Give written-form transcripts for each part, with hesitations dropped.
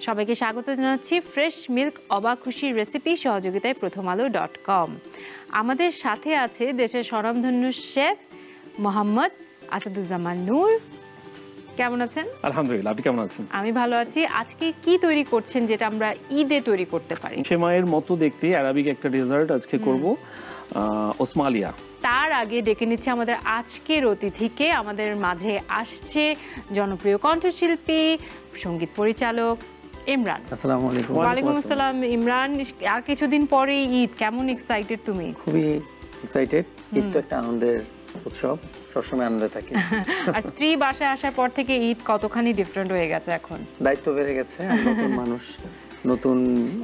সবাইকে স্বাগত জানাচ্ছি ফ্রেশ মিল্ক অবাক খুশির রেসিপি সহযোগিতায় প্রথমআলো.com। আমাদের সাথে আছে দেশের স্বনামধন্য শেফ মোহাম্মদ আসাদুজ্জামান নূর। কেমন আছেন? আলহামদুলিল্লাহ, আপনি কেমন আছেন? আমি ভালো আছি। আজকে কি তৈরি করছেন যেটা আমরা ঈদে তৈরি করতে পারি? সেমাইয়ের মতো দেখতে আরবিক একটা ডেজার্ট আজকে করব, ওসমালিয়া। তার আগে ডেকে নিচ্ছে আমাদের আজকের অতিথিকে। আমাদের মাঝে আসছে জনপ্রিয় কণ্ঠশিল্পী, সঙ্গীত পরিচালক ইমরান। আসসালামু আলাইকুম। ওয়ালাইকুম আসসালাম ইমরান। আর কিছুদিন পরেই ঈদ, কেমন এক্সাইটেড তুমি? খুবই এক্সাইটেড। ঈদ তো একটা আনন্দের উৎসব, সবসময় আনন্দে থাকি। আর স্ত্রী বাসায় আসার পর থেকে ঈদ কতখানি ডিফারেন্ট হয়ে গেছে এখন? দায়িত্ব বেড়ে গেছে, নতুন মানুষ, নতুন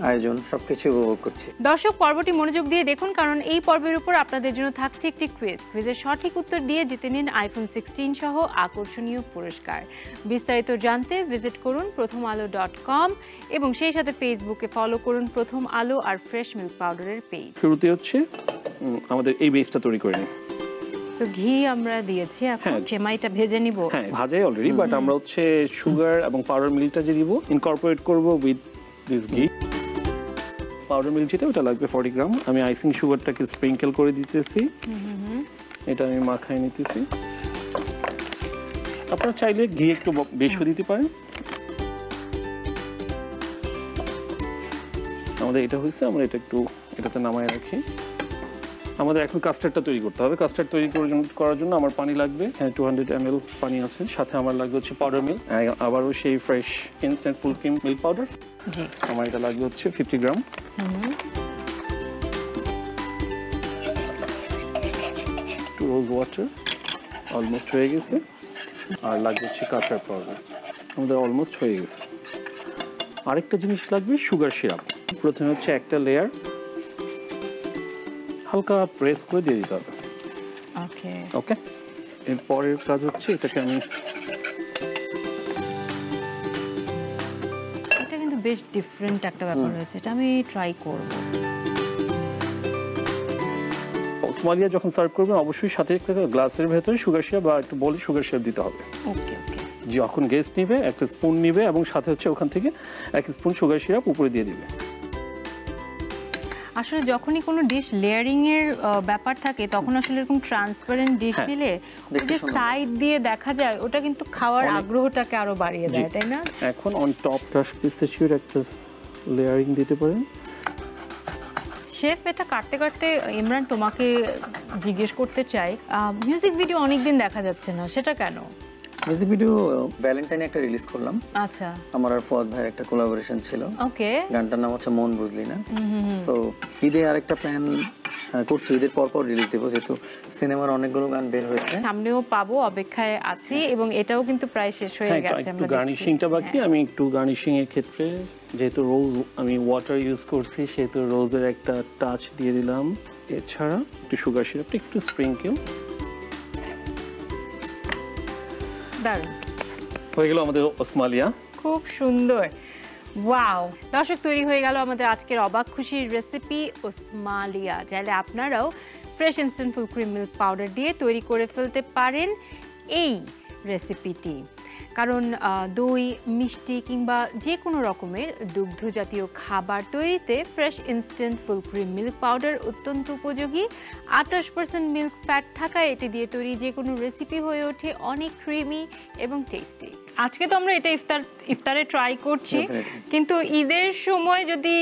আয়োজন, সবকিছু উপভোগ করছি। দর্শক, পর্বটি মনোযোগ দিয়ে দেখুন, কারণ এই পর্বের উপর আপনাদের জন্য থাকছে একটি কুইজ। কুইজের সঠিক উত্তর দিয়ে জিতে নিন আইফোন 16 সহ আকর্ষণীয় পুরস্কার। বিস্তারিত জানতে ভিজিট করুন প্রথমআলো.com এবং সেই সাথে ফেসবুকে ফলো করুন প্রথম আলো আর ফ্রেশ মিল্ক পাউডারের পেজ। শুরুতে হচ্ছে আমাদের এই বেসটা তৈরি করে নিই। তো ঘি আমরা দিয়েছি, এখন সেমাইটা ভেজে নিব। হ্যাঁ, ভাজাই অলরেডি, বাট আমরা হচ্ছে সুগার এবং পাউডার মিল্কটা যে দিব ইনকর্পোরেট করব উইথ দিস ঘি। পাউডার মিল্ক যেটা ওটা লাগবে 40 গ্রাম। আমি আইসিং সুগারটাকে স্প্রিঙ্কেল করে দিতেছি, এটা আমি মাখায় নিতেছি। আপনারা চাইলে ঘি একটু বেশি দিতে পারেন। আমাদের এটা হয়েছে, আমরা এটা একটু এটাতে নামায় রাখি। আমাদের এখন কাস্টার্ডটা তৈরি করতে হবে। কাস্টার্ড তৈরি করার জন্য আমার পানি লাগবে, 200 ml পানি আছে, সাথে আমার লাগবে হচ্ছে পাউডার মিল্ক, আবারও সেই fresh instant full cream milk powder. জি, আমার এটা লাগবে হচ্ছে 50 গ্রাম। একটু রোজ ওয়াটার, অলমোস্ট হয়ে গেছে। আর লাগবে হচ্ছে কাস্টার্ড পাউডার, আমাদের অলমোস্ট হয়ে গেছে। আরেকটা জিনিস লাগবে সুগার সিরাপ। প্রথমে হচ্ছে একটা লেয়ার হালকা প্রেস করে দিয়ে দিতে হবে। ওকে ওকে, এরপরের কাজ হচ্ছে এটাকে আমি, এটা কিন্তু বেশ ডিফারেন্ট একটা ব্যাপার হয়েছে, এটা আমি ট্রাই করব। ওসমালিয়া যখন সার্ভ করবেন অবশ্যই সাথে একটা গ্লাসের ভেতরে সুগার সিরাপ বা একটু বলে সুগার সিরাপ দিতে হবে। ওকে ওকে, যখন গেস্ট নিবে একটা স্পুন নিবে এবং সাথে হচ্ছে ওখান থেকে 1 স্পুন সুগার সিরাপ উপরে দিয়ে দিবে। আসলে যখনই কোনো ডিশ লেয়ারিং এর ব্যাপার থাকে তখন আসলে এরকম ট্রান্সপারেন্ট ডিশ নিলে ওই যে সাইড দিয়ে দেখা যায়, ওটা কিন্তু খাওয়ার আগ্রহটাকে আরো বাড়িয়ে দেয়, তাই না? এখন অন টপ ক্রাশ পিস্তাচিওর একটা লেয়ারিং দিতে পারেন। শেফ, এটা কাটতে কাটতে ইমরান তোমাকে জিজ্ঞেস করতে চাই, মিউজিক ভিডিও অনেকদিন দেখা যাচ্ছে না, সেটা কেন? মিউজিক ভিডিও ভ্যালেন্টাইনে একটা রিলিজ করলাম। আচ্ছা, আমার আর ফুয়াদ ভাইয়ের একটা কোলাবোরেশন ছিল। ওকে, গানটার নাম হচ্ছে মন বুঝলি না। সো ঈদে আরেকটা প্ল্যান করছি, ঈদের পর পর রিলিজ দেবো, যেহেতু সিনেমার অনেকগুলো গান বের হয়েছে। সামনেও পাবো, অপেক্ষায় আছি। এবং এটাও কিন্তু প্রায় শেষ হয়ে গেছে। একটু গার্নিশিংটা বাকি, আমি একটু গার্নিশিং এর ক্ষেত্রে যেহেতু রোজ আমি ওয়াটার ইউজ করছি সেহেতু রোজের একটা টাচ দিয়ে দিলাম। এছাড়া একটু সুগার সিরাপটা একটু স্প্রিঙ্কেল। দারুণ হয়ে গেল আমাদের ওসমালিয়া। খুব সুন্দর, ওয়াও। দর্শক, তৈরি হয়ে গেল আমাদের আজকের অবাক খুশির রেসিপি ওসমালিয়া। চাইলে আপনারাও fresh instant full cream milk powder দিয়ে তৈরি করে ফেলতে পারেন এই রেসিপিটি। কারণ দই, মিষ্টি কিংবা যে কোনো রকমের দুগ্ধ জাতীয় খাবার তৈরিতে fresh instant full cream milk powder অত্যন্ত উপযোগী। 28% মিল্ক ফ্যাট থাকায় এটি দিয়ে তৈরি যে কোনো রেসিপি হয়ে ওঠে অনেক ক্রিমি এবং টেস্টি। আজকে তো আমরা এটা ইফতারে ট্রাই করছি, কিন্তু ঈদের সময় যদি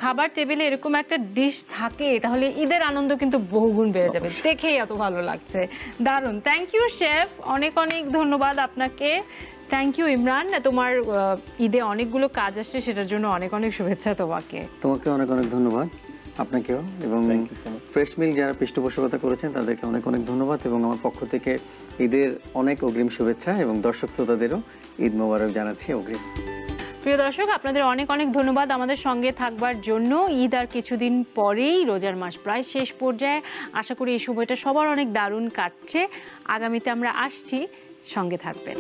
খাবার টেবিলে এরকম একটা ডিশ থাকে তাহলে ঈদের আনন্দ কিন্তু বহুগুণ বেড়ে যাবে। দেখেই এত ভালো লাগছে, দারুণ। থ্যাংক ইউ শেফ, অনেক অনেক ধন্যবাদ আপনাকে। থ্যাংক ইউ ইমরান, তোমার ঈদে অনেকগুলো কাজ আসছে, সেটার জন্য অনেক অনেক শুভেচ্ছা তোমাকে। তোমাকে অনেক অনেক ধন্যবাদ, আপনাকেও, এবং ফ্রেশ মিল্ক যারা পৃষ্ঠপোষকতা করেছেন তাদেরকে অনেক অনেক ধন্যবাদ। এবং আমার পক্ষ থেকে ঈদের অনেক অগ্রিম শুভেচ্ছা এবং দর্শক শ্রোতাদেরও ঈদ মোবারক জানাচ্ছি অগ্রিম। প্রিয় দর্শক, আপনাদের অনেক অনেক ধন্যবাদ আমাদের সঙ্গে থাকবার জন্য। ঈদ আর কিছুদিন পরেই, রোজার মাস প্রায় শেষ পর্যায়ে। আশা করি এই সময়টা সবার অনেক দারুণ কাটছে। আগামীতে আমরা আসছি, সঙ্গে থাকবেন।